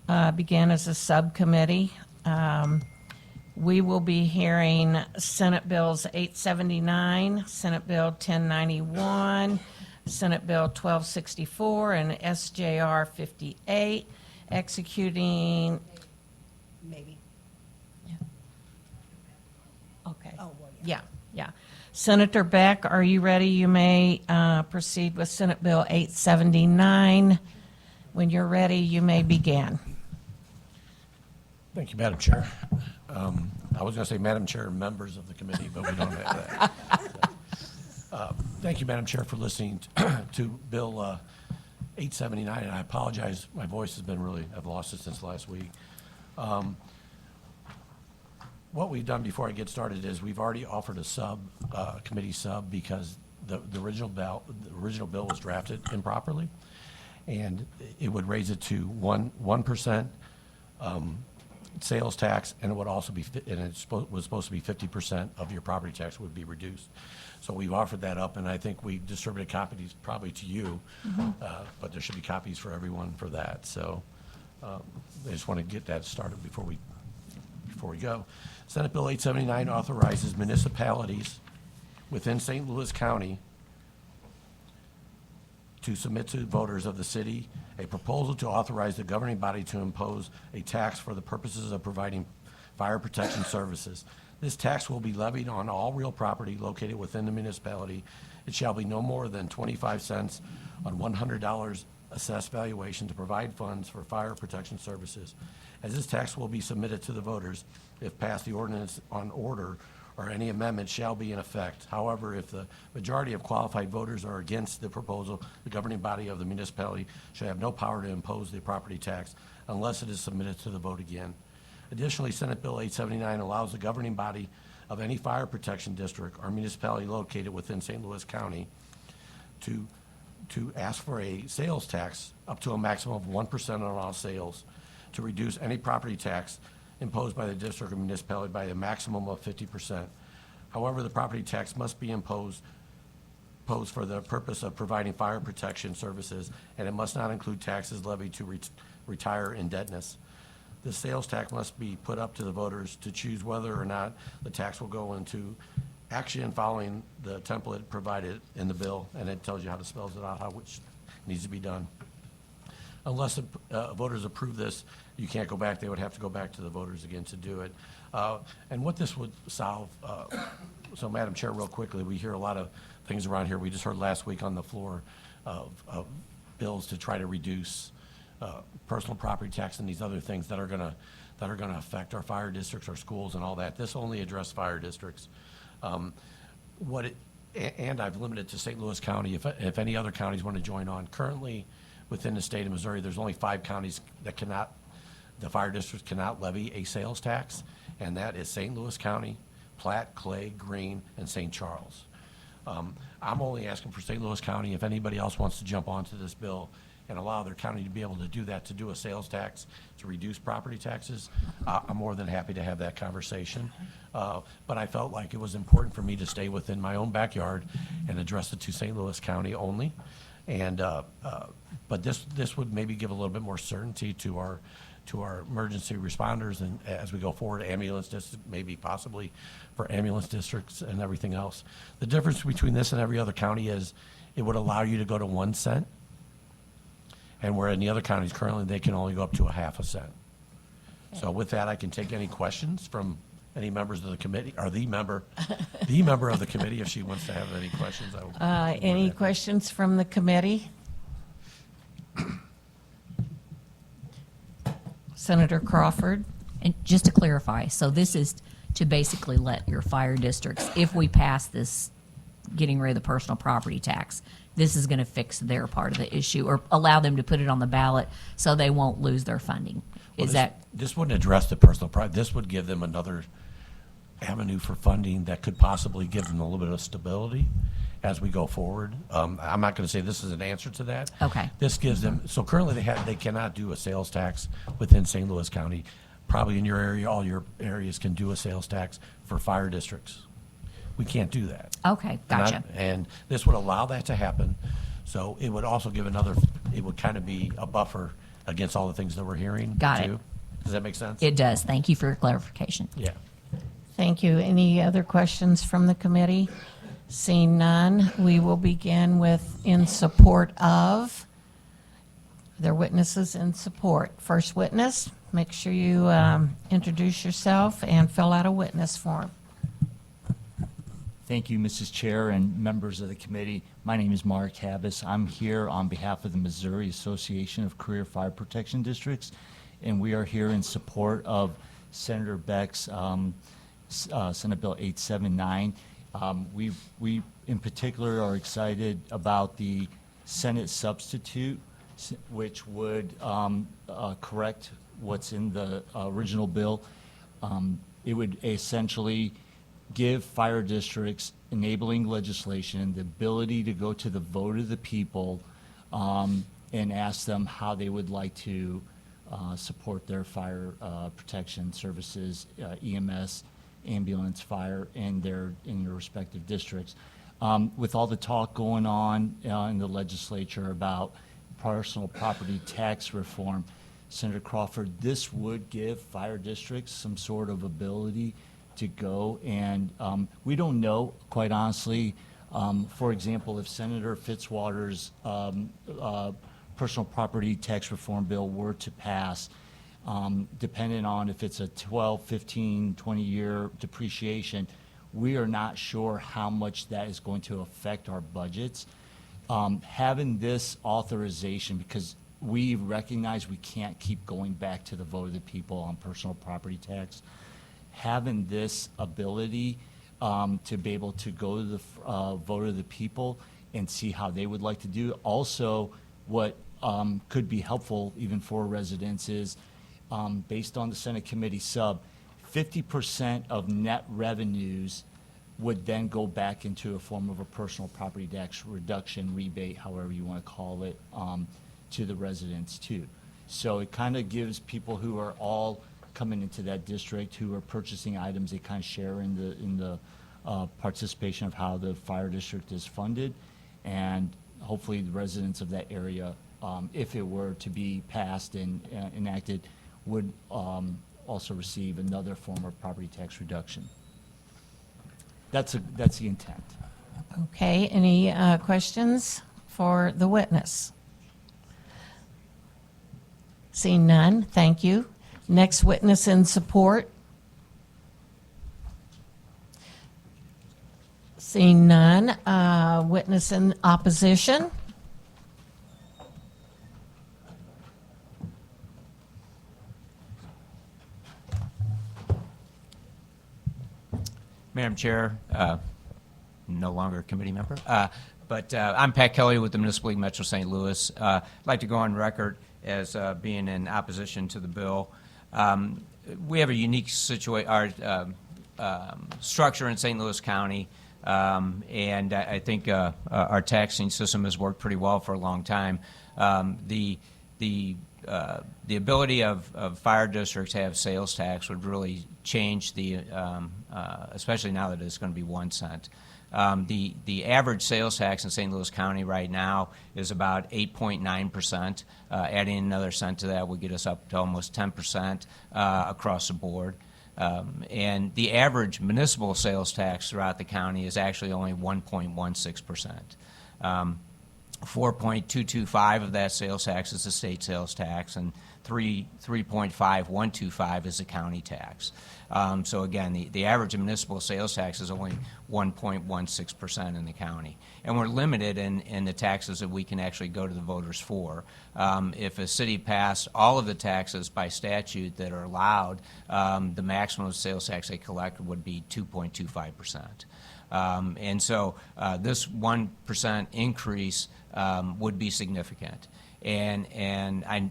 began as a subcommittee. We will be hearing Senate Bills 879, Senate Bill 1091, Senate Bill 1264, and SJR58, executing. Maybe. Okay. Oh, well, Yeah. Senator Beck, are you ready? You may proceed with Senate Bill 879. When you're ready, you may begin. Thank you, Madam Chair. I was going to say Madam Chair and members of the committee, but we don't have that. Thank you, Madam Chair, for listening to Bill 879. And I apologize, my voice has been really, I've lost it since last week. What we've done before I get started is we've already offered a committee sub because the original bill was drafted improperly, and it would raise it to 1% sales tax, and it would also be, and it was supposed to be 50% of your property tax would be reduced. So we've offered that up, and I think we distributed copies probably to you, but there should be copies for everyone for that. So I just want to get that started before we go. Senate Bill 879 authorizes municipalities within St. Louis County to submit to voters of the city a proposal to authorize the governing body to impose a tax for the purposes of providing fire protection services. This tax will be levied on all real property located within the municipality. It shall be no more than 25 cents on $100 assessed valuation to provide funds for fire protection services. As this tax will be submitted to the voters, if passed, the ordinance on order or any amendment shall be in effect. However, if the majority of qualified voters are against the proposal, the governing body of the municipality shall have no power to impose the property tax unless it is submitted to the vote again. Additionally, Senate Bill 879 allows the governing body of any fire protection district or municipality located within St. Louis County to ask for a sales tax up to a maximum of 1% on all sales, to reduce any property tax imposed by the district or municipality by a maximum of 50%. However, the property tax must be imposed for the purpose of providing fire protection services, and it must not include taxes levied to retire indebtedness. The sales tax must be put up to the voters to choose whether or not the tax will go into action following the template provided in the bill, and it tells you how to spell it out, which needs to be done. Unless voters approve this, you can't go back. They would have to go back to the voters again to do it. And what this would solve, so Madam Chair, real quickly, we hear a lot of things around here. We just heard last week on the floor of bills to try to reduce personal property tax and these other things that are gonna affect our fire districts, our schools, and all that. This only addressed fire districts. And I've limited to St. Louis County. If any other counties want to join on, currently within the state of Missouri, there's only 5 counties that the fire districts cannot levy a sales tax, and that is St. Louis County, Platte, Clay, Greene, and St. Charles. I'm only asking for St. Louis County. If anybody else wants to jump onto this bill and allow their county to be able to do that, to do a sales tax, to reduce property taxes, I'm more than happy to have that conversation. But I felt like it was important for me to stay within my own backyard and address it to St. Louis County only. And but this would maybe give a little bit more certainty to our emergency responders, and as we go forward, ambulance districts, maybe possibly for ambulance districts and everything else. The difference between this and every other county is it would allow you to go to 1 cent, and where in the other counties currently they can only go up to a half a cent. So with that, I can take any questions from any members of the committee, or the member of the committee, if she wants to have any questions. Any questions from the committee? Senator Crawford? And just to clarify, so this is to basically let your fire districts, if we pass this, getting rid of the personal property tax, this is going to fix their part of the issue, or allow them to put it on the ballot so they won't lose their funding. This wouldn't address the personal property. This would give them another avenue for funding that could possibly give them a little bit of stability as we go forward. I'm not going to say this is an answer to that. Okay. This gives them, so currently they cannot do a sales tax within St. Louis County. Probably in your area, all your areas can do a sales tax for fire districts. We can't do that. Okay, gotcha. And this would allow that to happen. So it would also give it would kind of be a buffer against all the things that we're hearing. Got it. too. Does that make sense? It does. Thank you for your clarification. Yeah. Thank you. Any other questions from the committee? Seeing none, we will begin with in support of. Their witnesses in support. First witness, make sure you introduce yourself and fill out a witness form. Thank you, Mrs. Chair and members of the committee. My name is Mark Habas. I'm here on behalf of the Missouri Association of Career Fire Protection Districts, and we are here in support of Senator Beck's Senate Bill 879. We in particular are excited about the Senate substitute, which would correct what's in the original bill. It would essentially give fire districts enabling legislation the ability to go to the vote of the people and ask them how they would like to support their fire protection services, EMS, ambulance, fire, in their respective districts. With all the talk going on in the legislature about personal property tax reform, Senator Crawford, this would give fire districts some sort of ability to go, and we don't know, quite honestly, for example, if Senator Fitzwater's personal property tax reform bill were to pass, depending on if it's a 12, 15, 20-year depreciation, we are not sure how much that is going to affect our budgets. Having this authorization, because we recognize we can't keep going back to the vote of the people on personal property tax, having this ability to be able to go to the vote of the people and see how they would like to do it. Also, what could be helpful even for residents is, based on the Senate committee sub, 50% of net revenues would then go back into a form of a personal property tax reduction, rebate, however you want to call it, to the residents too. So it kind of gives people who are all coming into that district, who are purchasing items, they kind of share in the participation of how the fire district is funded, and hopefully the residents of that area, if it were to be passed and enacted, would also receive another form of property tax reduction. That's the intent. Okay, any questions for the witness? Seeing none, thank you. Next witness in support. Seeing none, witness in opposition. Madam Chair, no longer a committee member, but I'm Pat Kelly with the Municipal League Metro St. Louis. I'd like to go on record as being in opposition to the bill. We have a unique structure in St. Louis County, and I think our taxing system has worked pretty well for a long time. The ability of fire districts to have sales tax would really change the, especially now that it's going to be 1 cent. The average sales tax in St. Louis County right now is about 8.9%. Adding another cent to that would get us up to almost 10% across the board. And the average municipal sales tax throughout the county is actually only 1.16%. 4.225 of that sales tax is the state sales tax, and 3.5125 is the county tax. So again, the average municipal sales tax is only 1.16% in the county. And we're limited in the taxes that we can actually go to the voters for. If a city passed all of the taxes by statute that are allowed, the maximum sales tax they collect would be 2.25%. And so this 1% increase would be significant. And I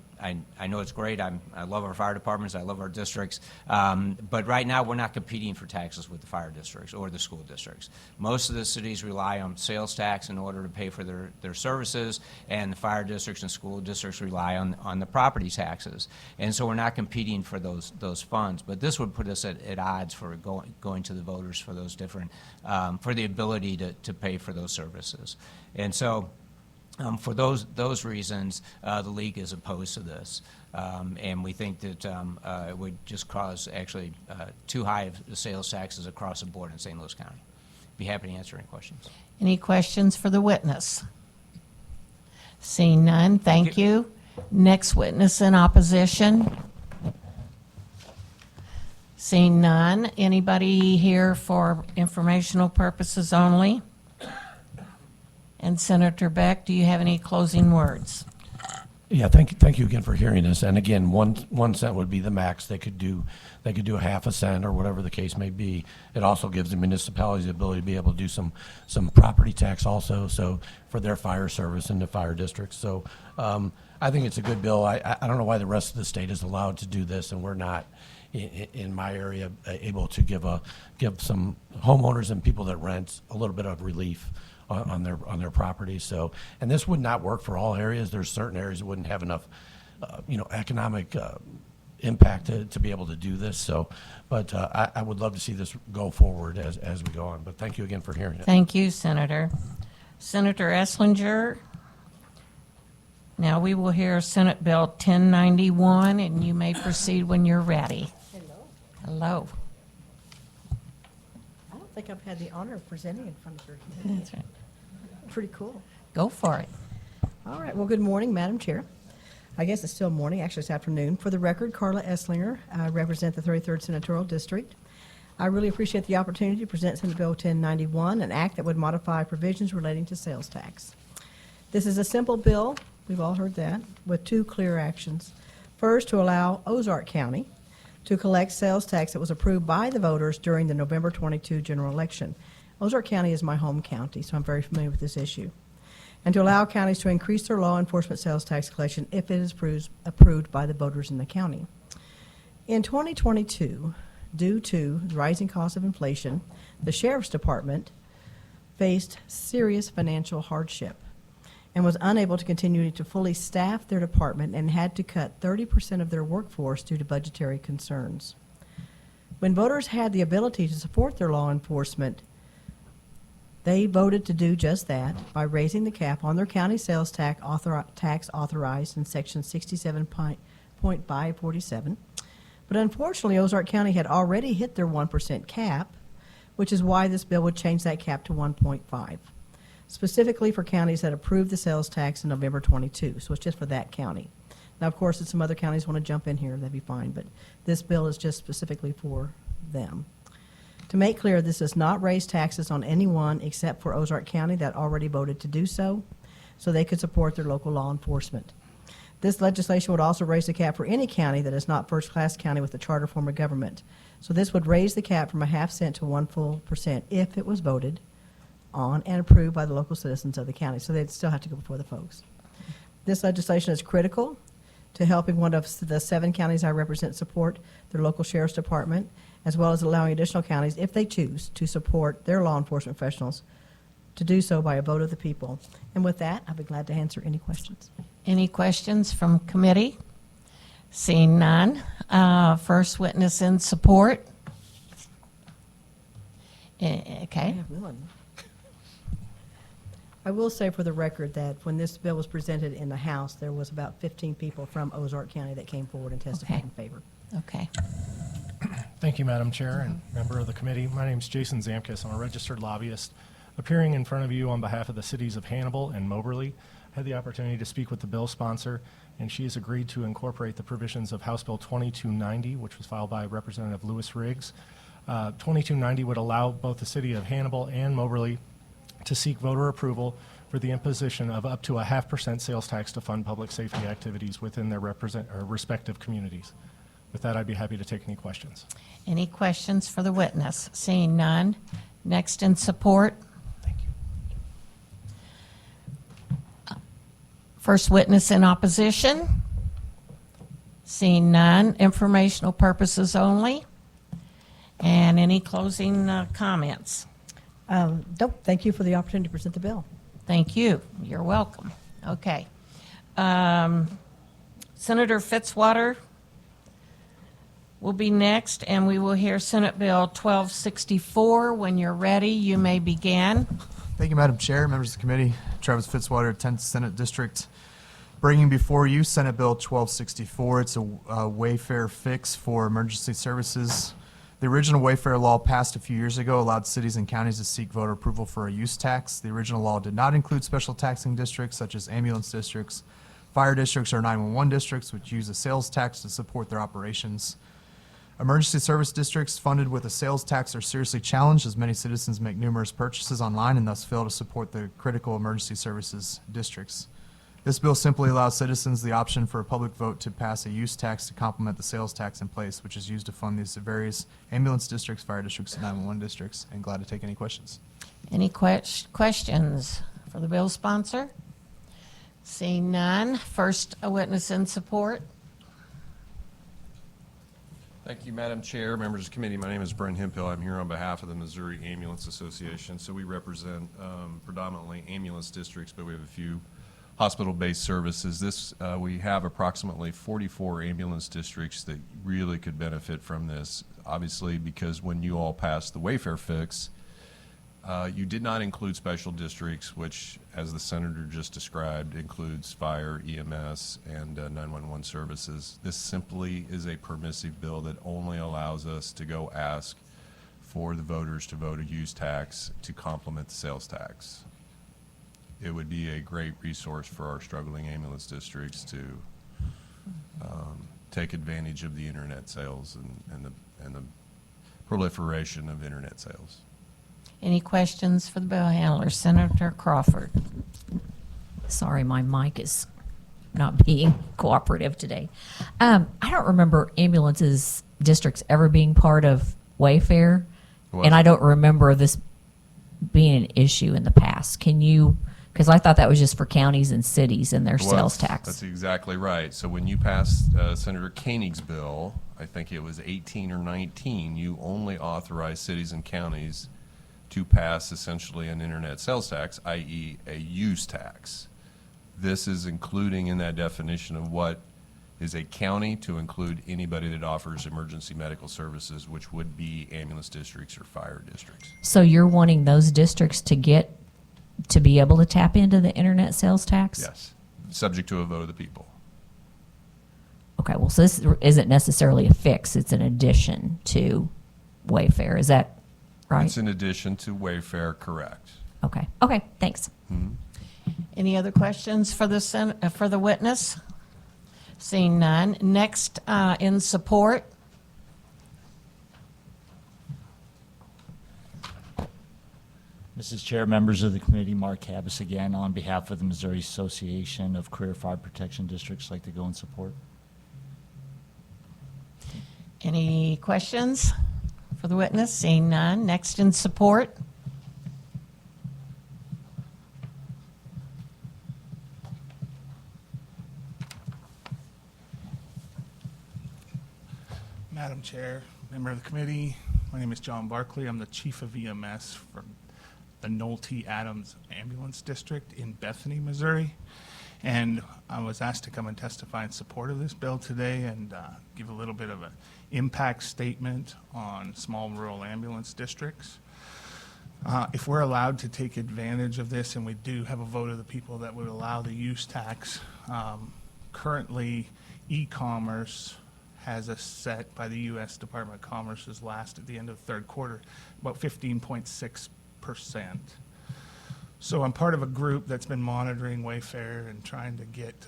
know it's great. I love our fire departments. I love our districts. But right now, we're not competing for taxes with the fire districts or the school districts. Most of the cities rely on sales tax in order to pay for their services, and the fire districts and school districts rely on the property taxes. And so we're not competing for those funds. But this would put us at odds for going to the voters for those different, for the ability to pay for those services. And so For those reasons, the league is opposed to this, and we think that it would just cause actually too high of sales taxes across the board in St. Louis County. Be happy to answer any questions. Any questions for the witness? Seeing none, thank you. Next witness in opposition? Seeing none, anybody here for informational purposes only? And Senator Beck, do you have any closing words? Yeah, thank you again for hearing this. And again, 1 cent would be the max. They could do a half a cent or whatever the case may be. It also gives the municipalities the ability to be able to do some property tax also, so for their fire service in the fire districts. So I think it's a good bill. I don't know why the rest of the state is allowed to do this and we're not in my area able to give some homeowners and people that rent a little bit of relief on their property. So, and this would not work for all areas. There's certain areas that wouldn't have enough, economic impact to be able to do this. So, but I would love to see this go forward as we go on. But thank you again for hearing it. Thank you, Senator. Senator Eslinger. Now we will hear Senate Bill 1091, and you may proceed when you're ready. Hello. I don't think I've had the honor of presenting in front of her today. That's right. Pretty cool. Go for it. All right. Well, good morning, Madam Chair. I guess it's still morning. Actually, it's afternoon. For the record, Carla Eslinger. I represent the 33rd Senatorial District. I really appreciate the opportunity to present Senate Bill 1091, an act that would modify provisions relating to sales tax. This is a simple bill, we've all heard that, with two clear actions. First, to allow Ozark County to collect sales tax that was approved by the voters during the November 22 general election. Ozark County is my home county, so I'm very familiar with this issue. And to allow counties to increase their law enforcement sales tax collection if it is approved by the voters in the county. In 2022, due to the rising cost of inflation, the Sheriff's Department faced serious financial hardship and was unable to continue to fully staff their department and had to cut 30% of their workforce due to budgetary concerns. When voters had the ability to support their law enforcement, they voted to do just that by raising the cap on their county sales tax authorized in Section 67.547. But unfortunately, Ozark County had already hit their 1% cap, which is why this bill would change that cap to 1.5. Specifically for counties that approved the sales tax in November 22. So it's just for that county. Now, of course, if some other counties want to jump in here, that'd be fine, but this bill is just specifically for them. To make clear, this does not raise taxes on anyone except for Ozark County that already voted to do so they could support their local law enforcement. This legislation would also raise the cap for any county that is not first-class county with a charter form of government. So this would raise the cap from a half cent to 1 full % if it was voted on and approved by the local citizens of the county. So they'd still have to go before the folks. This legislation is critical to helping one of the 7 counties I represent support their local sheriff's department, as well as allowing additional counties, if they choose, to support their law enforcement professionals to do so by a vote of the people. And with that, I'll be glad to answer any questions. Any questions from committee? Seeing none. First witness in support. Okay. I will say for the record that when this bill was presented in the House, there was about 15 people from Ozark County that came forward and testified Okay. in favor. Okay. Thank you, Madam Chair and member of the committee. My name is Jason Zamkis. I'm a registered lobbyist appearing in front of you on behalf of the cities of Hannibal and Moberly. I had the opportunity to speak with the bill sponsor, and she has agreed to incorporate the provisions of House Bill 2290, which was filed by Representative Lewis Riggs. 2290 would allow both the city of Hannibal and Moberly to seek voter approval for the imposition of up to a 0.5% sales tax to fund public safety activities within their respective communities. With that, I'd be happy to take any questions. Any questions for the witness? Seeing none. Next in support. Thank you. First witness in opposition. Seeing none. Informational purposes only. And any closing comments? Nope, thank you for the opportunity to present the bill. Thank you. You're welcome. Okay. Senator Fitzwater will be next, and we will hear Senate Bill 1264. When you're ready, you may begin. Thank you, Madam Chair, members of the committee. Travis Fitzwater, 10th Senate District. Bringing before you Senate Bill 1264. It's a Wayfair fix for emergency services. The original Wayfair law passed a few years ago allowed cities and counties to seek voter approval for a use tax. The original law did not include special taxing districts such as ambulance districts, fire districts, or 911 districts, which use a sales tax to support their operations. Emergency service districts funded with a sales tax are seriously challenged as many citizens make numerous purchases online and thus fail to support the critical emergency services districts. This bill simply allows citizens the option for a public vote to pass a use tax to complement the sales tax in place, which is used to fund these various ambulance districts, fire districts, and 911 districts. And glad to take any questions. Any questions for the bill sponsor? Seeing none, first a witness in support. Thank you, Madam Chair, members of the committee. My name is Brent Hemphill. I'm here on behalf of the Missouri Ambulance Association. So we represent predominantly ambulance districts, but we have a few hospital-based services. We have approximately 44 ambulance districts that really could benefit from this. Obviously, because when you all passed the Wayfair fix, you did not include special districts, which, as the senator just described, includes fire, EMS, and 911 services. This simply is a permissive bill that only allows us to go ask for the voters to vote a use tax to complement the sales tax. It would be a great resource for our struggling ambulance districts to take advantage of the internet sales and the proliferation of internet sales. Any questions for the bill handler? Senator Crawford. Sorry, my mic is not being cooperative today. I don't remember ambulances districts ever being part of Wayfair, and I don't remember this being an issue in the past. Can you, because I thought that was just for counties and cities and their sales tax. That's exactly right. So when you passed Senator Koenig's bill, I think it was 18 or 19, you only authorized cities and counties to pass essentially an internet sales tax, i.e. a use tax. This is including in that definition of what is a county to include anybody that offers emergency medical services, which would be ambulance districts or fire districts. So you're wanting those districts to be able to tap into the internet sales tax? Yes, subject to a vote of the people. Okay, well, so this isn't necessarily a fix, it's an addition to Wayfair, is that right? It's in addition to Wayfair, correct. Okay, thanks. Any other questions for the witness? Seeing none. Next, in support. Mrs. Chair, members of the committee, Mark Habis again on behalf of the Missouri Association of Career Fire Protection Districts, like to go in support. Any questions for the witness? Seeing none. Next in support. Madam Chair, member of the committee, my name is John Barkley. I'm the Chief of EMS for the Nolte Adams Ambulance District in Bethany, Missouri. And I was asked to come and testify in support of this bill today and give a little bit of an impact statement on small rural ambulance districts. If we're allowed to take advantage of this, and we do have a vote of the people that would allow the use tax, currently e-commerce has a set by the U.S. Department of Commerce's last at the end of the third quarter, about 15.6%. So I'm part of a group that's been monitoring Wayfair and trying to get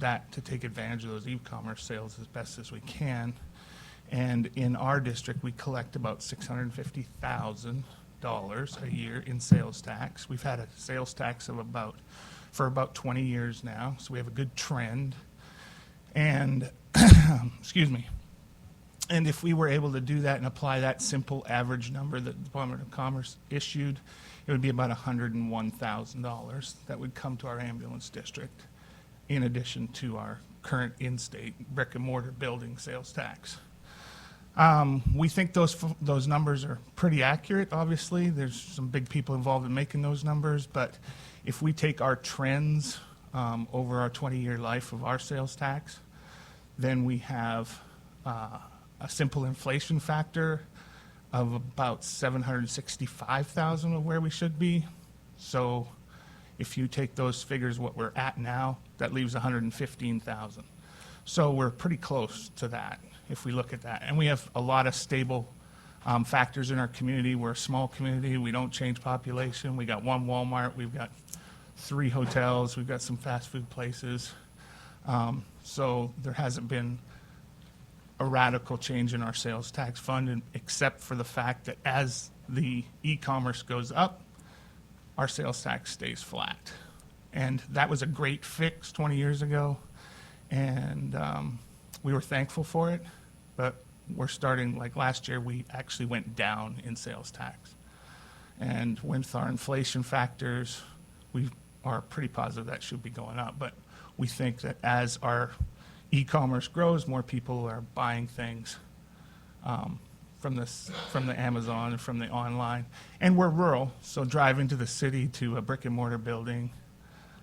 that to take advantage of those e-commerce sales as best as we can. And in our district, we collect about $650,000 a year in sales tax. We've had a sales tax of for about 20 years now, so we have a good trend. And, excuse me, and if we were able to do that and apply that simple average number that the Department of Commerce issued, it would be about $101,000 that would come to our ambulance district, in addition to our current in-state brick and mortar building sales tax. We think those numbers are pretty accurate, obviously. There's some big people involved in making those numbers, but if we take our trends over our 20-year life of our sales tax, then we have a simple inflation factor of about 765,000 of where we should be. So if you take those figures, what we're at now, that leaves 115,000. So we're pretty close to that if we look at that. And we have a lot of stable factors in our community. We're a small community. We don't change population. We got one Walmart. We've got 3 hotels. We've got some fast food places. So there hasn't been a radical change in our sales tax fund, except for the fact that as the e-commerce goes up, our sales tax stays flat. And that was a great fix 20 years ago, and we were thankful for it, but we're starting, like last year, we actually went down in sales tax. And with our inflation factors, we are pretty positive that should be going up, but we think that as our e-commerce grows, more people are buying things from the Amazon and from the online. And we're rural, so driving to the city to a brick and mortar building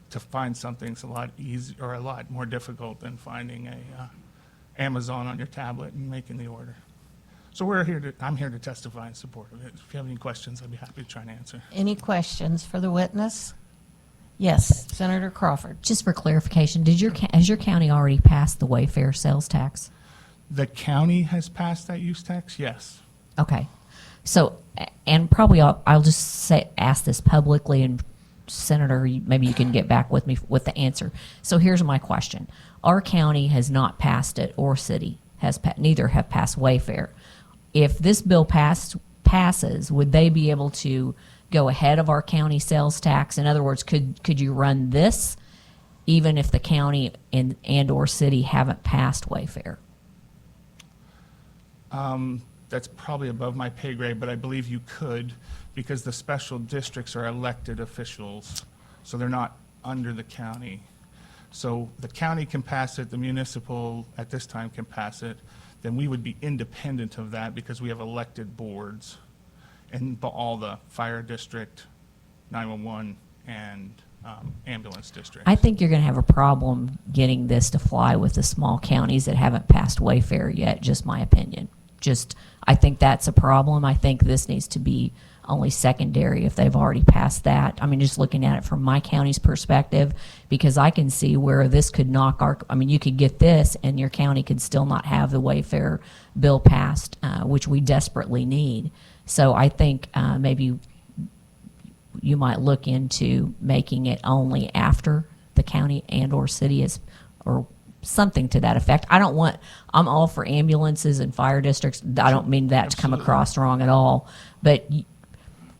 to find something's a lot easier or a lot more difficult than finding a Amazon on your tablet and making the order. So I'm here to testify in support of it. If you have any questions, I'd be happy to try and answer. Any questions for the witness? Yes, Senator Crawford. Just for clarification, has your county already passed the Wayfair sales tax? The county has passed that use tax, yes. Okay. So, and probably I'll just ask this publicly, and Senator, maybe you can get back with me with the answer. So here's my question. Our county has not passed it, or city has neither have passed Wayfair. If this bill passes, would they be able to go ahead of our county sales tax? In other words, could you run this even if the county and or city haven't passed Wayfair? That's probably above my pay grade, but I believe you could, because the special districts are elected officials, so they're not under the county. So the county can pass it, the municipal at this time can pass it, then we would be independent of that because we have elected boards in all the fire district, 911, and ambulance districts. I think you're going to have a problem getting this to fly with the small counties that haven't passed Wayfair yet, just my opinion. I think that's a problem. I think this needs to be only secondary if they've already passed that. I mean, just looking at it from my county's perspective, because I can see where this could knock you could get this and your county could still not have the Wayfair bill passed, which we desperately need. So I think maybe you might look into making it only after the county and or city is, or something to that effect. I'm all for ambulances and fire districts. I don't mean that to come across wrong at all. But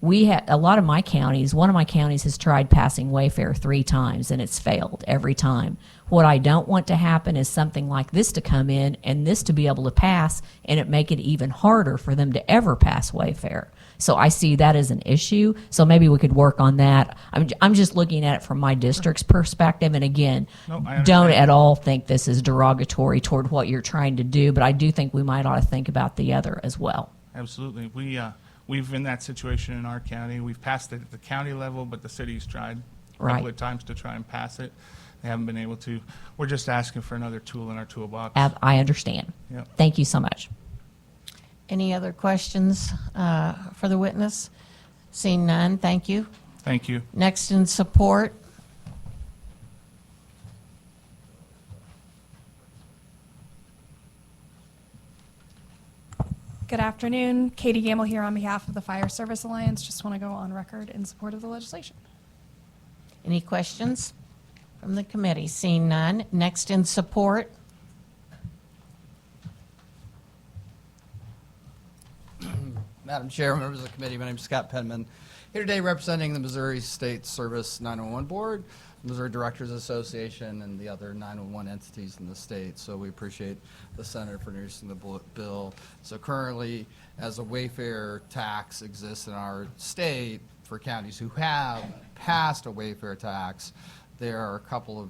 we had a lot of my counties, one of my counties has tried passing Wayfair 3 times and it's failed every time. What I don't want to happen is something like this to come in and this to be able to pass and it make it even harder for them to ever pass Wayfair. So I see that as an issue. So maybe we could work on that. I'm just looking at it from my district's perspective. And again, don't at all think this is derogatory toward what you're trying to do. But I do think we might ought to think about the other as well. Absolutely. We've in that situation in our county. We've passed it at the county level, but the city's tried a couple of times to try and pass it. They haven't been able to. We're just asking for another tool in our toolbox. I understand. Yep. Thank you so much. Any other questions for the witness? Seeing none, thank you. Thank you. Next in support. Good afternoon. Katie Gamble here on behalf of the Fire Service Alliance. Just want to go on record in support of the legislation. Any questions from the committee? Seeing none. Next in support. Madam Chair, members of the committee, my name is Scott Penman. Here today representing the Missouri State Service 911 Board, Missouri Directors Association, and the other 911 entities in the state. So we appreciate the Senator for introducing the bill. So currently, as a Wayfair tax exists in our state for counties who have passed a Wayfair tax, there are a couple of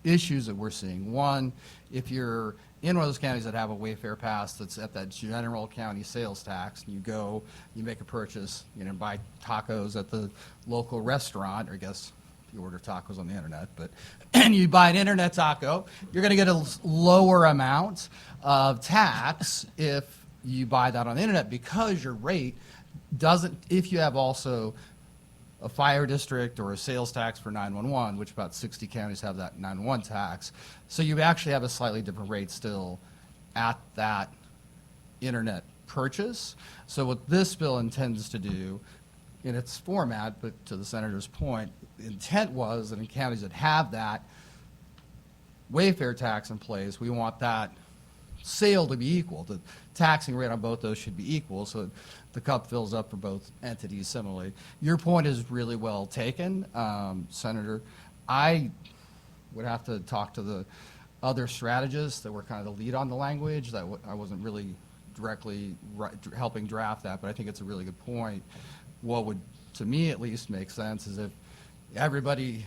issues that we're seeing. One, if you're in one of those counties that have a Wayfair pass that's at that general county sales tax, you go, you make a purchase, buy tacos at the local restaurant, or I guess you order tacos on the internet, but and you buy an internet taco, you're going to get a lower amount of tax if you buy that on the internet because your rate doesn't, if you have also a fire district or a sales tax for 911, which about 60 counties have that 911 tax, so you actually have a slightly different rate still at that internet purchase. So what this bill intends to do in its format, but to the senator's point, the intent was that in counties that have that Wayfair tax in place, we want that sale to be equal. The taxing rate on both those should be equal, so the cup fills up for both entities similarly. Your point is really well taken, Senator. I would have to talk to the other strategists that were kind of the lead on the language. That I wasn't really directly helping draft that, but I think it's a really good point. What would, to me at least, make sense is if everybody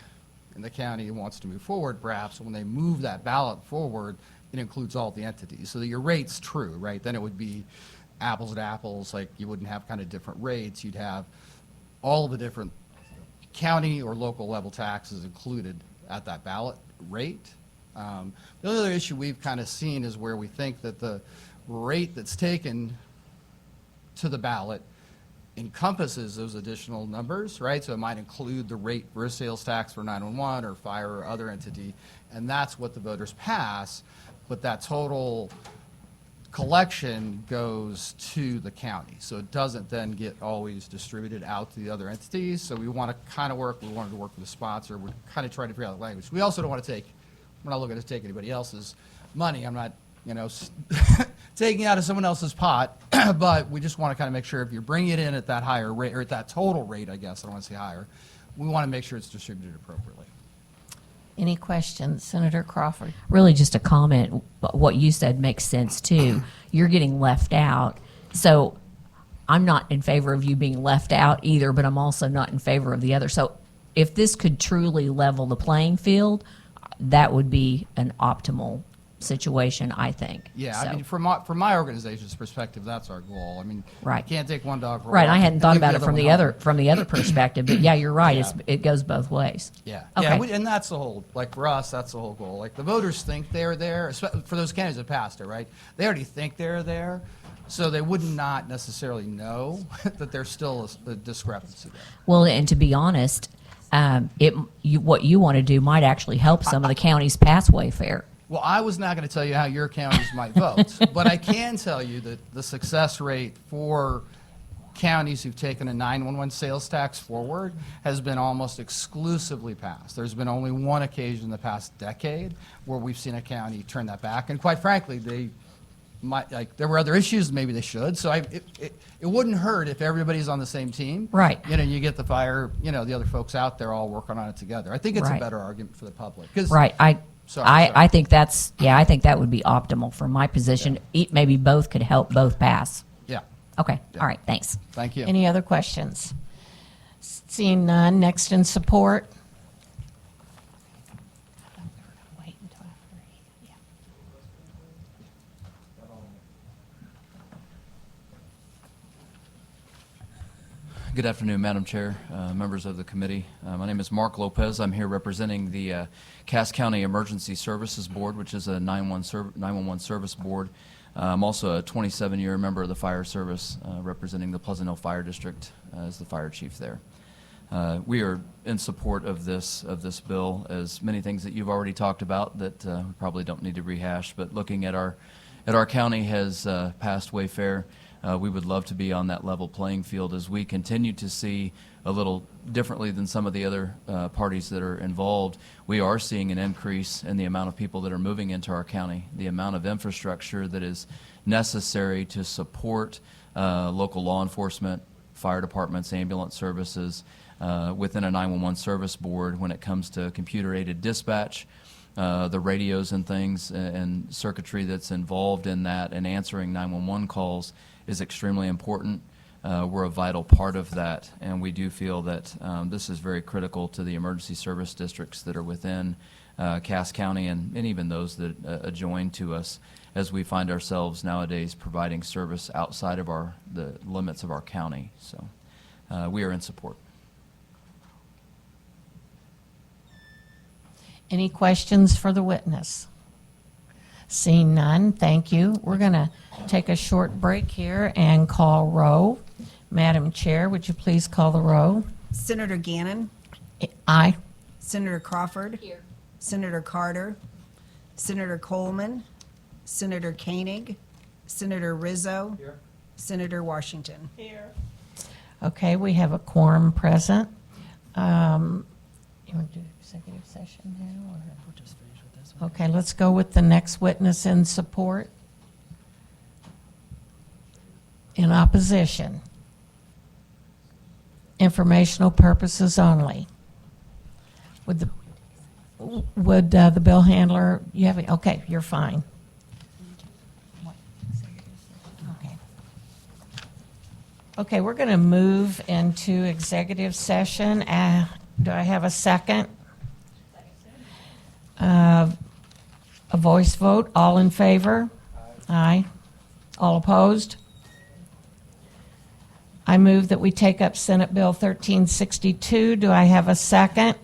in the county wants to move forward, perhaps when they move that ballot forward, it includes all the entities, so that your rate's true, right? Then it would be apples to apples, like you wouldn't have kind of different rates. You'd have all of the different county or local level taxes included at that ballot rate. The other issue we've kind of seen is where we think that the rate that's taken to the ballot encompasses those additional numbers, right? So it might include the rate for a sales tax for 911 or fire or other entity, and that's what the voters pass, but that total collection goes to the county. So it doesn't then get always distributed out to the other entities. So we want to kind of we wanted to work with the sponsor. We're kind of trying to figure out the language. We also don't want to we're not looking to take anybody else's money. I'm not, taking out of someone else's pot, but we just want to kind of make sure if you're bringing it in at that higher rate, or at that total rate, I guess, I don't want to say higher, we want to make sure it's distributed appropriately. Any questions? Senator Crawford? Really just a comment. What you said makes sense too. You're getting left out. So I'm not in favor of you being left out either, but I'm also not in favor of the other. So if this could truly level the playing field, that would be an optimal situation, I think. Yeah, So- I mean, from my organization's perspective, that's our goal. I mean, Right. you can't take one dog for a Right, walk I hadn't and thought leave about it from one the home. other perspective, but yeah, you're right. Yeah. It goes both ways. Yeah, Okay. yeah, and that's the whole, like for us, that's the whole goal. Like the voters think they're there, for those counties that passed it, right? They already think they're there, so they would not necessarily know that there's still a discrepancy there. Well, and to be honest, what you want to do might actually help some of the counties pass Wayfair. Well, I was not going to tell you how your counties might vote, but I can tell you that the success rate for counties who've taken a 911 sales tax forward has been almost exclusively passed. There's been only one occasion in the past decade where we've seen a county turn that back, and quite frankly, they might, there were other issues, maybe they should. So it wouldn't hurt if everybody's on the same team. Right. You get the fire, the other folks out there all working on it together. I think it's a Right. better argument for the public. 'Cause- Right. Sorry. I think I think that would be optimal from my position. Maybe both could help both pass. Yeah, Okay. Yeah. All right. Thanks. thank you. Any other questions? Seeing none, next in support. Wait until after he- yeah. Good afternoon, Madam Chair, members of the committee. My name is Mark Lopez. I'm here representing the Cass County Emergency Services Board, which is a 911 service board. I'm also a 27-year member of the fire service, representing the Pleasant Hill Fire District as the fire chief there. We are in support of this bill, as many things that you've already talked about that we probably don't need to rehash. But looking at our county has passed Wayfair. We would love to be on that level playing field as we continue to see a little differently than some of the other parties that are involved. We are seeing an increase in the amount of people that are moving into our county, the amount of infrastructure that is necessary to support local law enforcement, fire departments, ambulance services within a 911 service board when it comes to computer-aided dispatch. The radios and things and circuitry that's involved in that and answering 911 calls is extremely important. We're a vital part of that, and we do feel that this is very critical to the emergency service districts that are within Cass County and even those that adjoin to us, as we find ourselves nowadays providing service outside of the limits of our county. So we are in support. Any questions for the witness? Seeing none, thank you. We're going to take a short break here and call row. Madam Chair, would you please call the row? Senator Gannon, Aye. Senator Crawford. Here. Senator Carter, Senator Coleman, Senator Koenig, Senator Rizzo. Senator Washington. Okay, we have a quorum present. You want to do executive session now? Or? We'll just finish with this one. Okay, let's go with the next witness in support. In opposition. Informational purposes only. Would the bill handler, you have, okay, you're fine. Okay. Okay, we're going to move into executive session. Do I have a second? A voice vote, all in favor? Aye. All opposed? I move that we take up Senate Bill 1362. Do I have a second?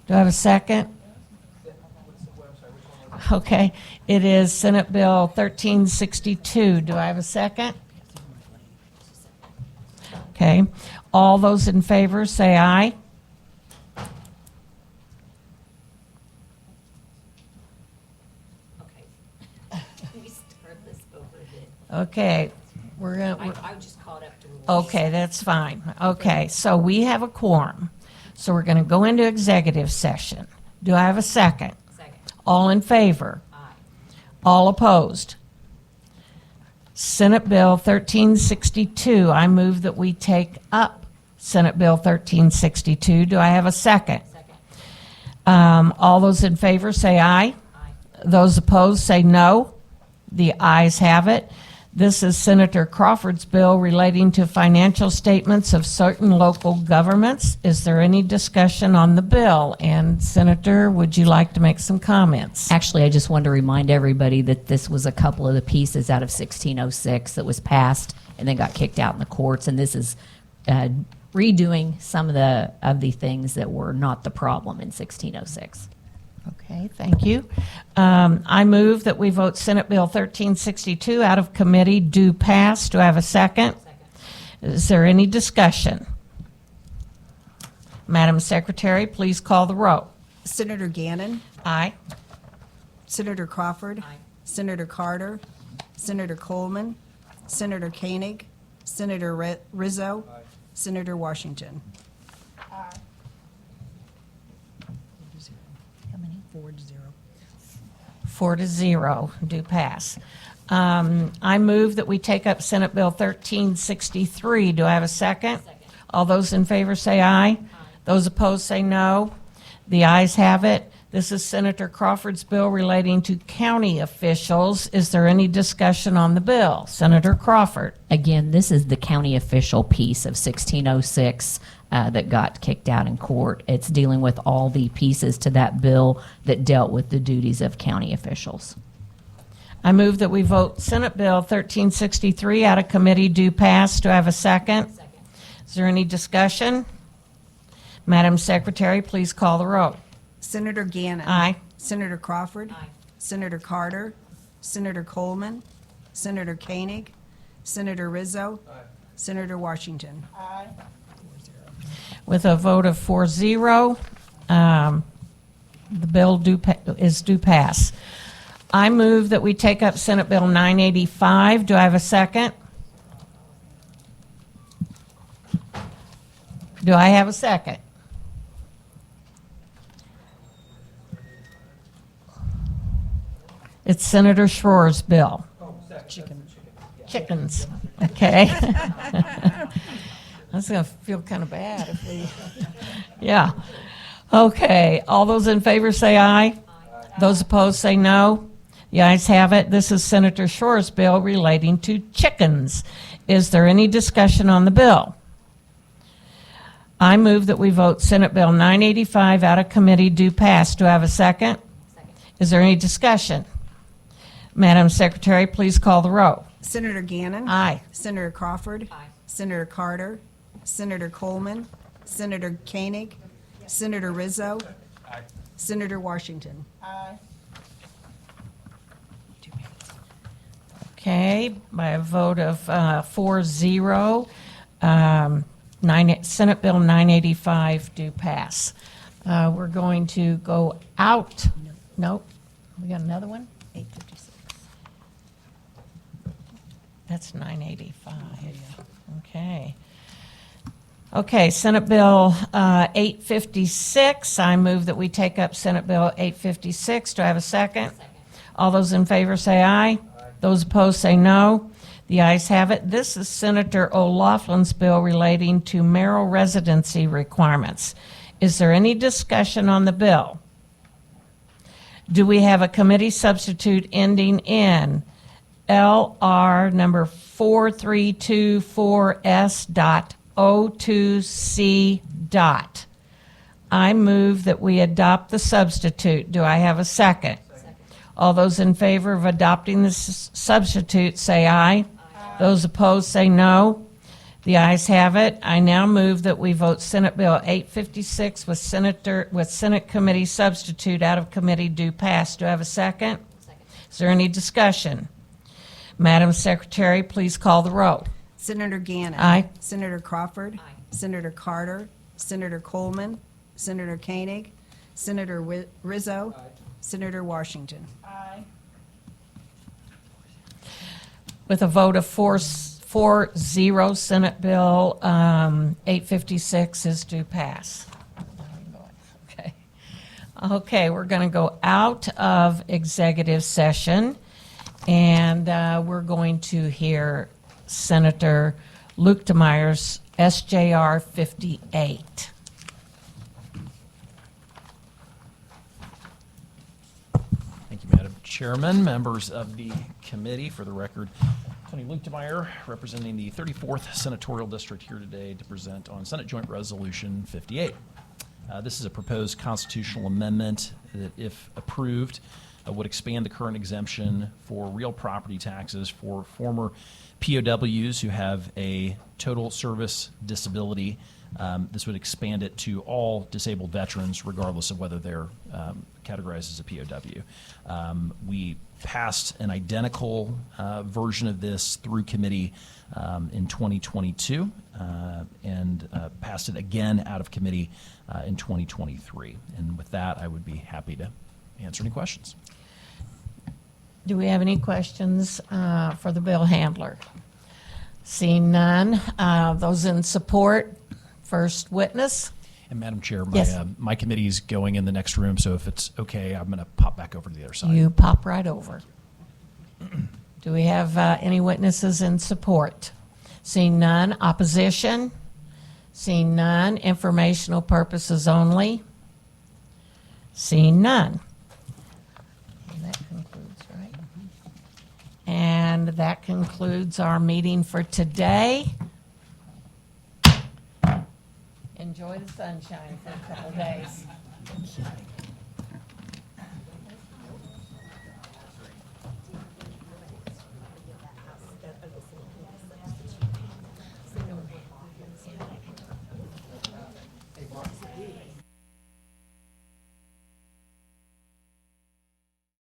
Do I have a second? Okay, it is Senate Bill 1362. Do I have a second? Okay, all those in favor say aye. We start this over again. Okay, we're gonna. I just caught up to rules. Okay, that's fine. Okay, so we have a quorum. So we're going to go into executive session. Do I have a second? Second. All in favor? Aye. All opposed? Senate Bill 1362. I move that we take up Senate Bill 1362. Do I have a second? Second. All those in favor say aye. Aye. Those opposed say no. The ayes have it. This is Senator Crawford's bill relating to financial statements of certain local governments. Is there any discussion on the bill? And Senator, would you like to make some comments? Actually, I just wanted to remind everybody that this was a couple of the pieces out of 1606 that was passed and then got kicked out in the courts, and this is redoing some of the things that were not the problem in 1606. Okay, thank you. I move that we vote Senate Bill 1362 out of committee. Do pass. Do I have a second? Second. Is there any discussion? Madam Secretary, please call the roll. Senator Gannon, Aye. Senator Crawford. Aye. Senator Carter, Senator Coleman, Senator Koenig, Senator Rizzo. Senator Washington. How many? 4-0. 4-0, do pass. I move that we take up Senate Bill 1363. Do I have a second? Second. All those in favor say aye. Those opposed say no. The ayes have it. This is Senator Crawford's bill relating to county officials. Is there any discussion on the bill? Senator Crawford. Again, this is the county official piece of 1606 that got kicked out in court. It's dealing with all the pieces to that bill that dealt with the duties of county officials. I move that we vote Senate Bill 1363 out of committee. Do pass. Do I have a second? Second. Is there any discussion? Madam Secretary, please call the roll. Senator Gannon. Aye. Senator Crawford. Aye. Senator Carter. Senator Coleman. Senator Koenig. Senator Rizzo. Senator Washington. With a vote of 4-0, the bill is due pass. I move that we take up Senate Bill 985. Do I have a second? Do I have a second? It's Senator Schroer's bill. Chickens. Okay. That's going to feel kind of bad if we, yeah. Okay, all those in favor say aye. Those opposed say no. The ayes have it. This is Senator Schroer's bill relating to chickens. Is there any discussion on the bill? I move that we vote Senate Bill 985 out of committee. Do pass. Do I have a second? Second. Is there any discussion? Madam Secretary, please call the roll. Senator Gannon. Aye. Senator Crawford. Aye. Senator Carter. Senator Coleman. Senator Koenig. Senator Rizzo. Senator Washington. Okay, by a vote of 4-0, Senate Bill 985 do pass. We're going to go out. Nope. We got another one? 856. That's 985. Okay. Okay, Senate Bill 856. I move that we take up Senate Bill 856. Do I have a second? All those in favor say aye. Those opposed say no. The ayes have it. This is Senator O'Loughlin's bill relating to mayoral residency requirements. Is there any discussion on the bill? Do we have a committee substitute ending in LR number 4324S.02C dot? I move that we adopt the substitute. Do I have a second? All those in favor of adopting the substitute say aye. Those opposed say no. The ayes have it. I now move that we vote Senate Bill 856 with Senate committee substitute out of committee do pass. Do I have a second? Is there any discussion? Madam Secretary, please call the roll. Senator Gannon. Aye. Senator Crawford. Aye. Senator Carter. Senator Coleman. Senator Koenig. Senator Rizzo. Aye. Senator Washington. Aye. With a vote of 4-0, Senate Bill 856 is to pass. Okay. Okay, we're going to go out of executive session, and we're going to hear Senator Luetkemeyer's SJR58. Thank you, Madam Chairman, members of the committee. For the record, Tony Luetkemeyer, representing the 34th Senatorial District, here today to present on Senate Joint Resolution 58. This is a proposed constitutional amendment that, if approved, would expand the current exemption for real property taxes for former POWs who have a total service disability. This would expand it to all disabled veterans, regardless of whether they're categorized as a POW. We passed an identical version of this through committee in 2022 and passed it again out of committee in 2023. And with that, I would be happy to answer any questions. Do we have any questions for the bill handler? Seeing none, those in support, first witness. And Madam Chair, Yes. my committee is going in the next room, so if it's okay, I'm going to pop back over to the other side. You pop right over. Do we have any witnesses in support? Seeing none, opposition? Seeing none, informational purposes only? Seeing none. And that concludes, right? And that concludes our meeting for today. Enjoy the sunshine for a couple days.